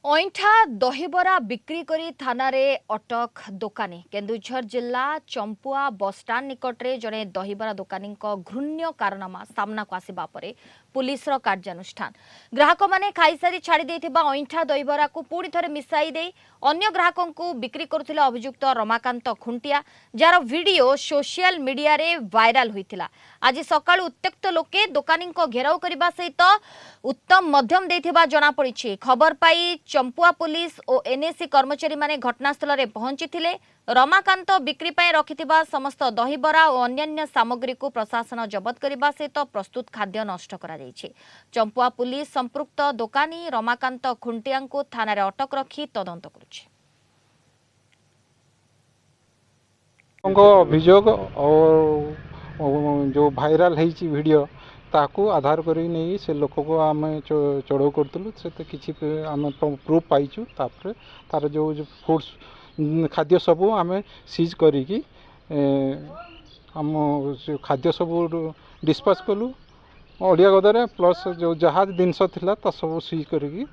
ଅଇଁଠା ଦହିବରା ବିକ୍ରି କରି ଥାନାରେ ଅଟକ ଦୋକାନୀ। କେନ୍ଦୁଝର ଜିଲ୍ଲା ଚମ୍ପୁଆ ବସଷ୍ଟାଣ୍ଡ ନିକଟରେ ଜଣେ ଦହିବରା ଦୋକାନୀଙ୍କ ଘୃଣ୍ୟ କାରନାମା ସାମ୍ନାକୁ ଆସିବା ପରେ ପୁଲିସର କାର୍ଯ୍ୟାନୁଷ୍ଠାନ। ଗ୍ରାହକମାନେ ଖାଇସାରି ଛାଡ଼ି ଦେଇଥିବା ଅଇଁଠା ଦହିବରାକୁ ପୁଣି ଥରେ ମିଶାଇ ଦେଇ ଅନ୍ୟ ଗ୍ରାହକଙ୍କୁ ବିକ୍ରି କରୁଥିଲେ ଅଭିଯୁକ୍ତ ରମାକାନ୍ତ ଖୁଣ୍ଟିଆ, ଯାହାର ଭିଡିଓ ସୋସିଆଲ ମିଡିଆରେ ଭାଇରାଲ ହୋଇଥିଲା। ଆଜି ସକାଳୁ ଉତ୍ତ୍ୟକ୍ତ ଲୋକେ ଦୋକାନୀଙ୍କ ଘେରାଉ କରିବା ସହିତ उत्तम मध्यम देथिबा जना पड़िछि। खबर पाई चंपुआ पुलिस और एनएसी कर्मचारी माने घटनास्थल रे पहुंचीथिले। रमाकांत बिक्री पाई रखिथिबा समस्त दहीबरा और अन्यान्य सामग्री को प्रशासन जबत करने सहित प्रस्तुत खाद्य नष्ट करा जायछि। चंपुआ पुलिस संपृक्त दोकानी रमाकांत खुंटिया को थाना रे अटक रखी तदंत करुछि। अभियोग और जो भाइराल है वीडियो ताकू आधार कर नहीं से लोक को आम चढ़ाऊ करूँ से किसी आम प्रूफ पाइचु। तार जो फूड्स खाद्य सबू आम सीज करी आम खाद्य सबू डिस्पाच कलु अड़िया गदारे प्लस जो जहाज जिनस था सब सीज करी